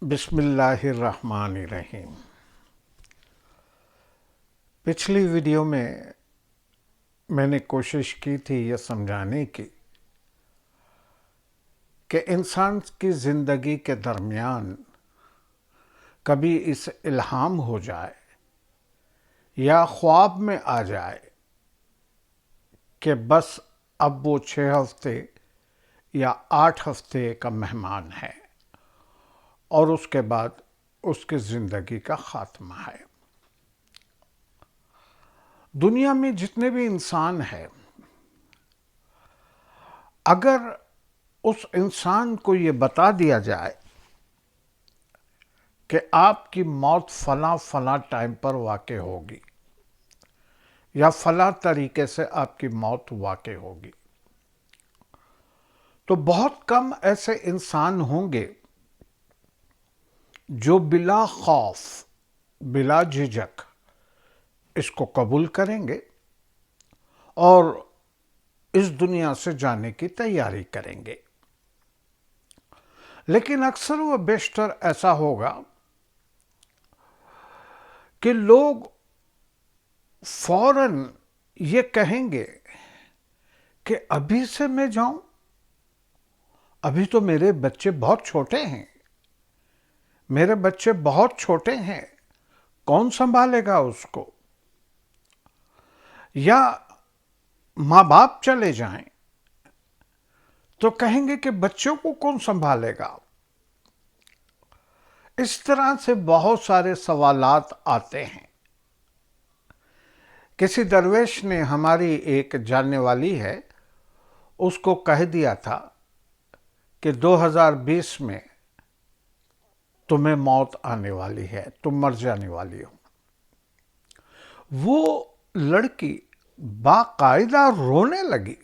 بسم اللہ الرحمن الرحیم۔ پچھلی ویڈیو میں نے کوشش کی تھی یہ سمجھانے کی کہ انسان کی زندگی کے درمیان کبھی اس الہام ہو جائے یا خواب میں آ جائے کہ بس اب وہ 6 ہفتے یا 8 ہفتے کا مہمان ہے اور اس کے بعد اس کی زندگی کا خاتمہ ہے۔ دنیا میں جتنے بھی انسان ہیں، اگر اس انسان کو یہ بتا دیا جائے کہ آپ کی موت فلاں ٹائم پر واقع ہوگی یا فلاں طریقے سے آپ کی موت واقع ہوگی، تو بہت کم ایسے انسان ہوں گے جو بلا خوف بلا جھجک اس کو قبول کریں گے اور اس دنیا سے جانے کی تیاری کریں گے۔ لیکن اکثر و بیشتر ایسا ہوگا کہ لوگ فوراً یہ کہیں گے کہ ابھی سے میں جاؤں، ابھی تو میرے بچے بہت چھوٹے ہیں، میرے بچے بہت چھوٹے ہیں، کون سنبھالے گا اس کو؟ یا ماں باپ چلے جائیں تو کہیں گے کہ بچوں کو کون سنبھالے گا؟ اس طرح سے بہت سارے سوالات آتے ہیں۔ کسی درویش نے، ہماری ایک جاننے والی ہے، اس کو کہہ دیا تھا کہ 2020 میں تمہیں موت آنے والی ہے، تم مر جانے والی ہو۔ وہ لڑکی باقاعدہ رونے لگی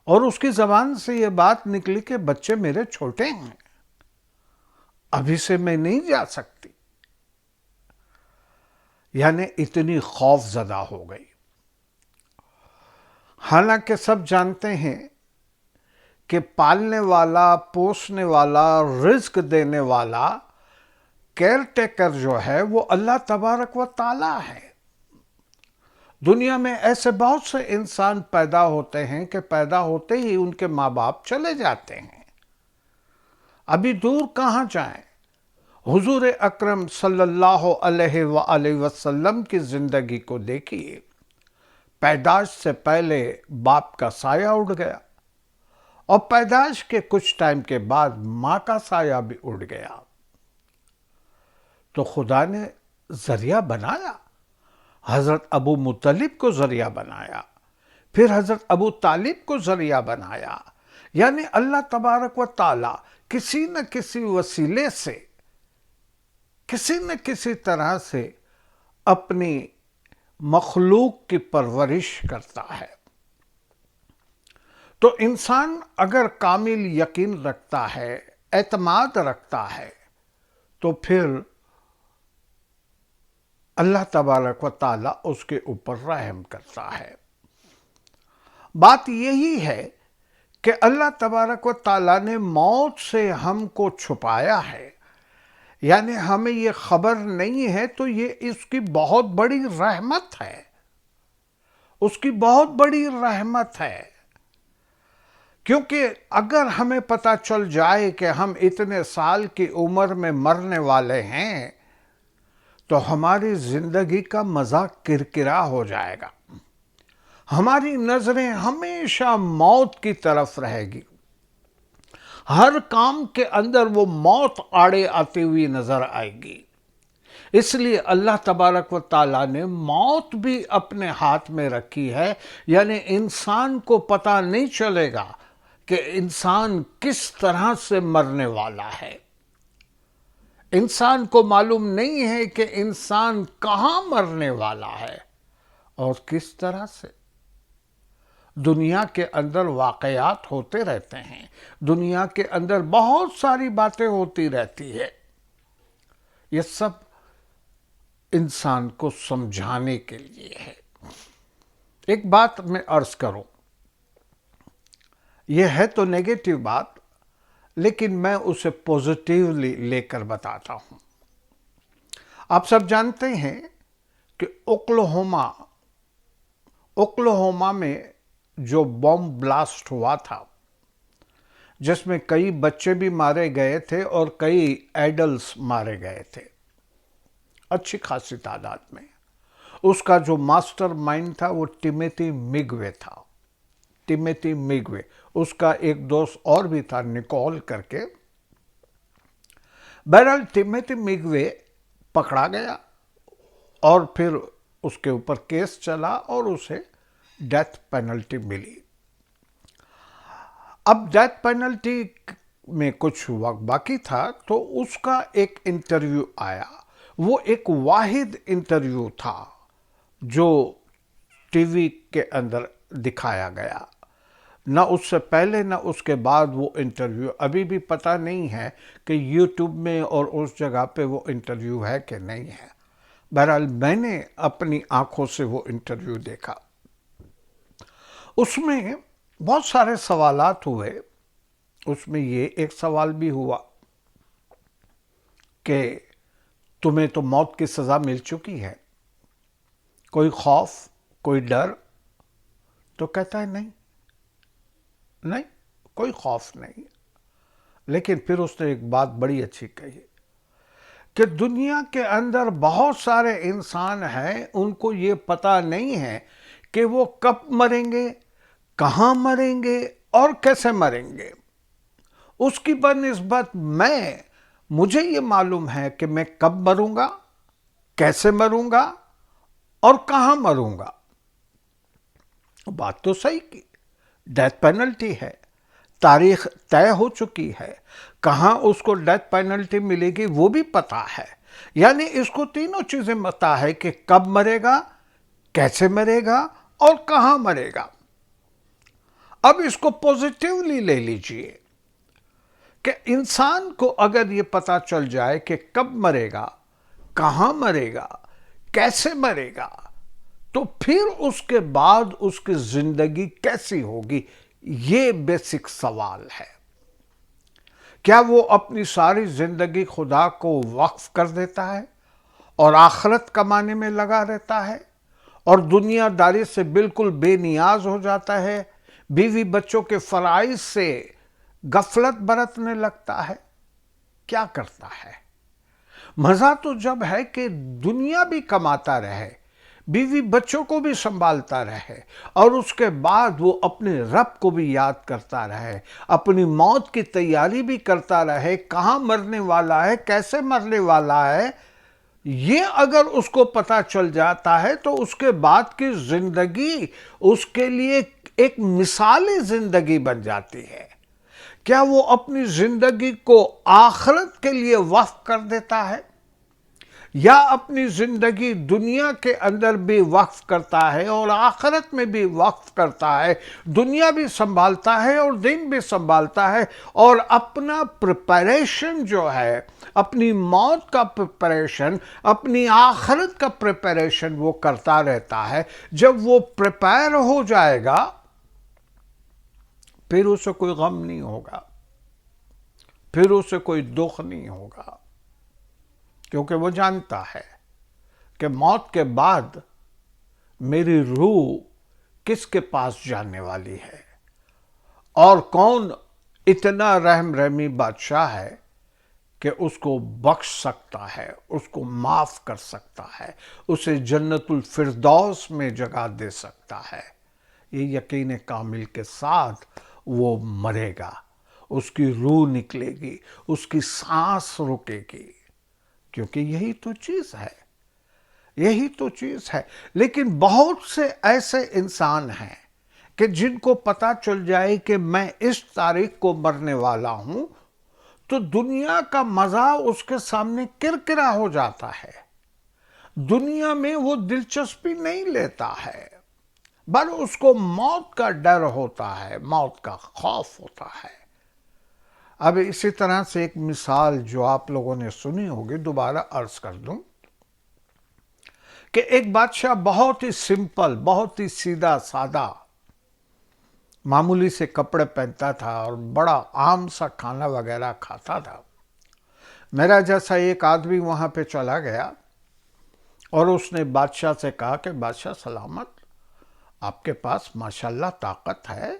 اور اس کی زبان سے یہ بات نکلی کہ بچے میرے چھوٹے ہیں، ابھی سے میں نہیں جا سکتی۔ یعنی اتنی خوف زدہ ہو گئی۔ حالانکہ سب جانتے ہیں کہ پالنے والا، پوسنے والا، رزق دینے والا، کیئر ٹیکر جو ہے وہ اللہ تبارک و تعالی ہے۔ دنیا میں ایسے بہت سے انسان پیدا ہوتے ہیں کہ پیدا ہوتے ہی ان کے ماں باپ چلے جاتے ہیں، ابھی دور کہاں جائیں۔ حضور اکرم صلی اللہ علیہ وآلہ وسلم کی زندگی کو دیکھیے، پیدائش سے پہلے باپ کا سایہ اڑ گیا اور پیدائش کے کچھ ٹائم کے بعد ماں کا سایہ بھی اڑ گیا۔ تو خدا نے ذریعہ بنایا، حضرت ابو مطلب کو ذریعہ بنایا، پھر حضرت ابو طالب کو ذریعہ بنایا۔ یعنی اللہ تبارک و تعالی کسی نہ کسی وسیلے سے، کسی نہ کسی طرح سے اپنی مخلوق کی پرورش کرتا ہے۔ تو انسان اگر کامل یقین رکھتا ہے، اعتماد رکھتا ہے، تو پھر اللہ تبارک و تعالی اس کے اوپر رحم کرتا ہے۔ بات یہی ہے کہ اللہ تبارک و تعالی نے موت سے ہم کو چھپایا ہے، یعنی ہمیں یہ خبر نہیں ہے، تو یہ اس کی بہت بڑی رحمت ہے، اس کی بہت بڑی رحمت ہے۔ کیونکہ اگر ہمیں پتہ چل جائے کہ ہم اتنے سال کی عمر میں مرنے والے ہیں، تو ہماری زندگی کا مزہ کرکرا ہو جائے گا، ہماری نظریں ہمیشہ موت کی طرف رہے گی، ہر کام کے اندر وہ موت آڑے آتی ہوئی نظر آئے گی۔ اس لیے اللہ تبارک و تعالیٰ نے موت بھی اپنے ہاتھ میں رکھی ہے، یعنی انسان کو پتہ نہیں چلے گا کہ انسان کس طرح سے مرنے والا ہے۔ انسان کو معلوم نہیں ہے کہ انسان کہاں مرنے والا ہے اور کس طرح سے۔ دنیا کے اندر واقعات ہوتے رہتے ہیں، دنیا کے اندر بہت ساری باتیں ہوتی رہتی ہے، یہ سب انسان کو سمجھانے کے لیے ہے۔ ایک بات میں عرض کروں، یہ ہے تو نیگیٹو بات، لیکن میں اسے پوزیٹیولی لے کر بتاتا ہوں۔ آپ سب جانتے ہیں کہ اوکلاہوما میں جو بم بلاسٹ ہوا تھا، جس میں کئی بچے بھی مارے گئے تھے اور کئی ایڈلٹس مارے گئے تھے، اچھی خاصی تعداد میں۔ اس کا جو ماسٹر مائنڈ تھا وہ ٹیمیتھی میگوے تھا۔ ٹیمیتھی میگوے، اس کا ایک دوست اور بھی تھا نکول کر کے۔ بہرحال ٹیمیتھی میگوے پکڑا گیا اور پھر اس کے اوپر کیس چلا اور اسے ڈیتھ پینلٹی ملی۔ اب ڈیتھ پینلٹی میں کچھ وقت باقی تھا تو اس کا ایک انٹرویو آیا۔ وہ ایک واحد انٹرویو تھا جو ٹی وی کے اندر دکھایا گیا، نہ اس سے پہلے نہ اس کے بعد وہ انٹرویو۔ ابھی بھی پتہ نہیں ہے کہ یوٹیوب میں اور اس جگہ پہ وہ انٹرویو ہے کہ نہیں ہے۔ بہرحال میں نے اپنی آنکھوں سے وہ انٹرویو دیکھا۔ اس میں بہت سارے سوالات ہوئے۔ اس میں یہ ایک سوال بھی ہوا کہ تمہیں تو موت کی سزا مل چکی ہے، کوئی خوف، کوئی ڈر؟ تو کہتا ہے نہیں، کوئی خوف نہیں۔ لیکن پھر اس نے ایک بات بڑی اچھی کہی کہ دنیا کے اندر بہت سارے انسان ہیں، ان کو یہ پتہ نہیں ہے کہ وہ کب مریں گے، کہاں مریں گے اور کیسے مریں گے۔ اس کی بنسبت مجھے یہ معلوم ہے کہ میں کب مروں گا، کیسے مروں گا اور کہاں مروں گا۔ بات تو صحیح کی، ڈیتھ پینلٹی ہے، تاریخ طے ہو چکی ہے، کہاں اس کو ڈیتھ پینلٹی ملے گی وہ بھی پتا ہے۔ یعنی اس کو تینوں چیزیں پتا ہے کہ کب مرے گا، کیسے مرے گا اور کہاں مرے گا۔ اب اس کو پوزیٹیولی لے لیجئے کہ انسان کو اگر یہ پتا چل جائے کہ کب مرے گا، کہاں مرے گا، کیسے مرے گا، تو پھر اس کے بعد اس کی زندگی کیسی ہوگی، یہ بیسک سوال ہے۔ کیا وہ اپنی ساری زندگی خدا کو وقف کر دیتا ہے اور آخرت کمانے میں لگا رہتا ہے اور دنیا داری سے بالکل بے نیاز ہو جاتا ہے، بیوی بچوں کے فرائض سے غفلت برتنے لگتا ہے؟ کیا کرتا ہے؟ مزہ تو جب ہے کہ دنیا بھی کماتا رہے، بیوی بچوں کو بھی سنبھالتا رہے اور اس کے بعد وہ اپنے رب کو بھی یاد کرتا رہے، اپنی موت کی تیاری بھی کرتا رہے، کہاں مرنے والا ہے، کیسے مرنے والا ہے۔ یہ اگر اس کو پتا چل جاتا ہے تو اس کے بعد کی زندگی اس کے لیے ایک مثالی زندگی بن جاتی ہے۔ کیا وہ اپنی زندگی کو آخرت کے لیے وقف کر دیتا ہے یا اپنی زندگی دنیا کے اندر بھی وقف کرتا ہے اور آخرت میں بھی وقف کرتا ہے، دنیا بھی سنبھالتا ہے اور دین بھی سنبھالتا ہے اور اپنا پریپریشن جو ہے، اپنی موت کا پریپریشن، اپنی آخرت کا پریپریشن وہ کرتا رہتا ہے۔ جب وہ پریپئر ہو جائے گا پھر اسے کوئی غم نہیں ہوگا، پھر اسے کوئی دکھ نہیں ہوگا، کیونکہ وہ جانتا ہے کہ موت کے بعد میری روح کس کے پاس جانے والی ہے اور کون اتنا رحم رحمی بادشاہ ہے کہ اس کو بخش سکتا ہے، اس کو معاف کر سکتا ہے، اسے جنت الفردوس میں جگہ دے سکتا ہے۔ یہ یقین کامل کے ساتھ وہ مرے گا، اس کی روح نکلے گی، اس کی سانس رکے گی، کیونکہ یہی تو چیز ہے، یہی تو چیز ہے۔ لیکن بہت سے ایسے انسان ہیں کہ جن کو پتا چل جائے کہ میں اس تاریخ کو مرنے والا ہوں تو دنیا کا مزہ اس کے سامنے کرکرا ہو جاتا ہے، دنیا میں وہ دلچسپی نہیں لیتا ہے، بل اس کو موت کا ڈر ہوتا ہے، موت کا خوف ہوتا ہے۔ اب اسی طرح سے ایک مثال جو آپ لوگوں نے سنی ہوگی، دوبارہ عرض کر دوں کہ ایک بادشاہ بہت ہی سمپل، بہت ہی سیدھا سادہ معمولی سے کپڑے پہنتا تھا اور بڑا عام سا کھانا وغیرہ کھاتا تھا۔ میرا جیسا ایک آدمی وہاں پہ چلا گیا اور اس نے بادشاہ سے کہا کہ بادشاہ سلامت، آپ کے پاس ماشاءاللہ طاقت ہے،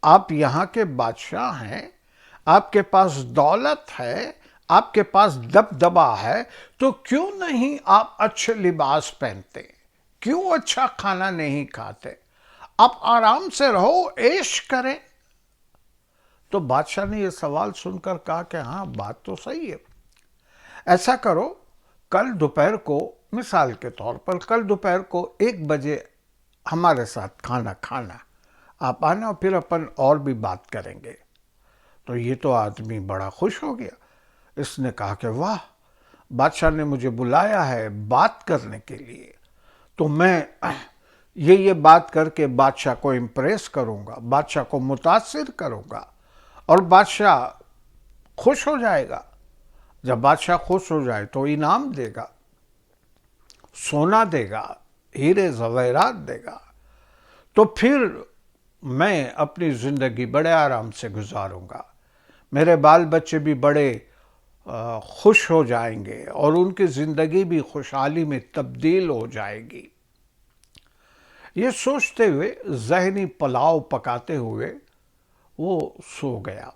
آپ یہاں کے بادشاہ ہیں، آپ کے پاس دولت ہے، آپ کے پاس دبدبا ہے، تو کیوں نہیں آپ اچھے لباس پہنتے، کیوں اچھا کھانا نہیں کھاتے، آپ آرام سے رہو، عیش کریں۔ تو بادشاہ نے یہ سوال سن کر کہا کہ ہاں بات تو صحیح ہے، ایسا کرو کل دوپہر کو، مثال کے طور پر کل دوپہر کو 1 بجے ہمارے ساتھ کھانا کھانا، آپ آنا اور پھر اپن اور بھی بات کریں گے۔ تو یہ تو آدمی بڑا خوش ہو گیا، اس نے کہا کہ واہ، بادشاہ نے مجھے بلایا ہے بات کرنے کے لیے، تو میں یہ بات کر کے بادشاہ کو امپریس کروں گا، بادشاہ کو متاثر کروں گا، اور بادشاہ خوش ہو جائے گا۔ جب بادشاہ خوش ہو جائے تو انعام دے گا، سونا دے گا، ہیرے زیورات دے گا، تو پھر میں اپنی زندگی بڑے آرام سے گزاروں گا، میرے بال بچے بھی بڑے خوش ہو جائیں گے اور ان کی زندگی بھی خوشحالی میں تبدیل ہو جائے گی۔ یہ سوچتے ہوئے، ذہنی پلاؤ پکاتے ہوئے وہ سو گیا۔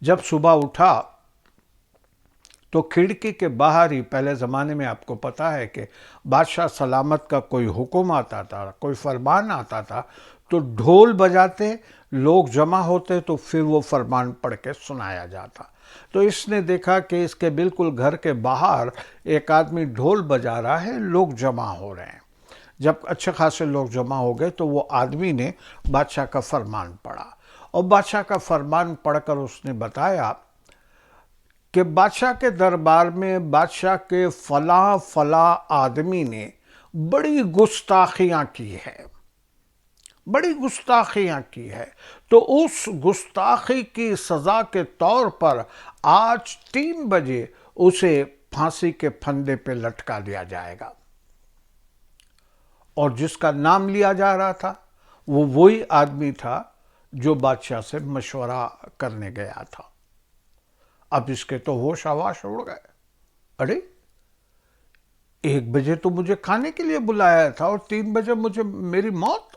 جب صبح اٹھا تو کھڑکی کے باہر ہی، پہلے زمانے میں آپ کو پتا ہے کہ بادشاہ سلامت کا کوئی حکم آتا تھا، کوئی فرمان آتا تھا تو ڈھول بجاتے، لوگ جمع ہوتے، تو پھر وہ فرمان پڑھ کے سنایا جاتا۔ تو اس نے دیکھا کہ اس کے بالکل گھر کے باہر ایک آدمی ڈھول بجا رہا ہے، لوگ جمع ہو رہے ہیں۔ جب اچھے خاصے لوگ جمع ہو گئے تو وہ آدمی نے بادشاہ کا فرمان پڑھا، اور بادشاہ کا فرمان پڑھ کر اس نے بتایا کہ بادشاہ کے دربار میں بادشاہ کے فلاں فلاں آدمی نے بڑی گستاخیاں کی ہے، بڑی گستاخیاں کی ہے، تو اس گستاخی کی سزا کے طور پر آج 3 بجے اسے پھانسی کے پھندے پہ لٹکا دیا جائے گا۔ اور جس کا نام لیا جا رہا تھا وہ وہی آدمی تھا جو بادشاہ سے مشورہ کرنے گیا تھا۔ اب اس کے تو ہوش آواش اڑ گئے، ارے 1 بجے تو مجھے کھانے کے لیے بلایا تھا اور 3 بجے مجھے میری موت،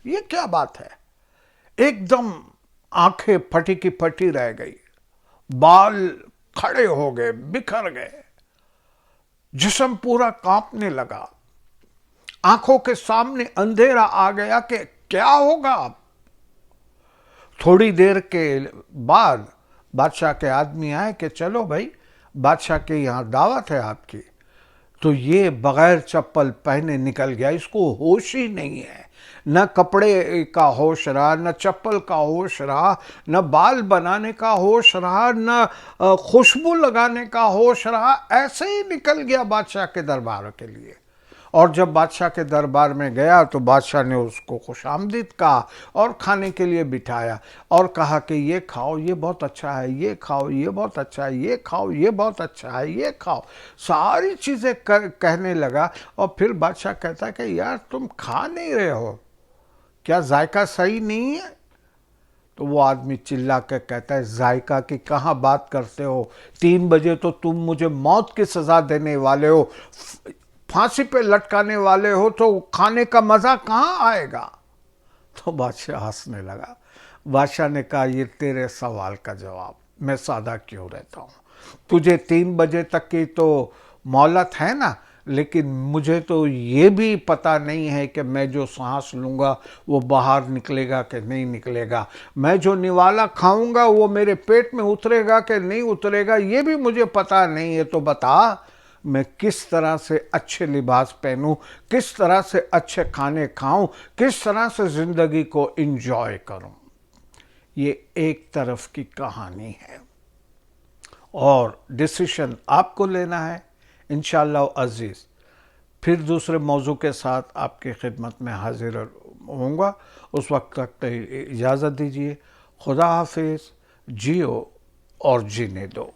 یہ کیا بات ہے؟ ایک دم آنکھیں پھٹی کی پھٹی رہ گئی، بال کھڑے ہو گئے، بکھر گئے، جسم پورا کانپنے لگا، آنکھوں کے سامنے اندھیرا آ گیا کہ کیا ہوگا اب۔ تھوڑی دیر کے بعد بادشاہ کے آدمی آئے کہ چلو بھائی، بادشاہ کے یہاں دعوت ہے آپ کی۔ تو یہ بغیر چپل پہنے نکل گیا، اس کو ہوش ہی نہیں ہے، نہ کپڑے کا ہوش رہا، نہ چپل کا ہوش رہا، نہ بال بنانے کا ہوش رہا، نہ خوشبو لگانے کا ہوش رہا، ایسے ہی نکل گیا بادشاہ کے دربار کے لیے۔ اور جب بادشاہ کے دربار میں گیا تو بادشاہ نے اس کو خوش آمدید کہا اور کھانے کے لیے بٹھایا اور کہا کہ یہ کھاؤ، یہ بہت اچھا ہے، یہ کھاؤ، یہ بہت اچھا ہے، یہ کھاؤ، یہ بہت اچھا ہے، یہ کھاؤ، ساری چیزیں کہنے لگا۔ اور پھر بادشاہ کہتا کہ یار تم کھا نہیں رہے ہو، کیا ذائقہ صحیح نہیں ہے؟ تو وہ آدمی چلا کے کہتا ہے ذائقہ کی کہاں بات کرتے ہو، 3 بجے تو تم مجھے موت کی سزا دینے والے ہو، پھانسی پہ لٹکانے والے ہو، تو کھانے کا مزہ کہاں آئے گا؟ تو بادشاہ ہنسنے لگا۔ بادشاہ نے کہا یہ تیرے سوال کا جواب، میں سادہ کیوں رہتا ہوں، تجھے 3 بجے تک کی تو مہلت ہے نا، لیکن مجھے تو یہ بھی پتہ نہیں ہے کہ میں جو سانس لوں گا وہ باہر نکلے گا کہ نہیں نکلے گا، میں جو نوالا کھاؤں گا وہ میرے پیٹ میں اترے گا کہ نہیں اترے گا، یہ بھی مجھے پتہ نہیں ہے، تو بتا میں کس طرح سے اچھے لباس پہنوں، کس طرح سے اچھے کھانے کھاؤں، کس طرح سے زندگی کو انجوائے کروں۔ یہ ایک طرف کی کہانی ہے اور ڈیسیشن آپ کو لینا ہے۔ انشاءاللہ عزیز پھر دوسرے موضوع کے ساتھ آپ کی خدمت میں حاضر ہوں گا، اس وقت تک اجازت دیجیے، خدا حافظ، جیو اور جینے دو۔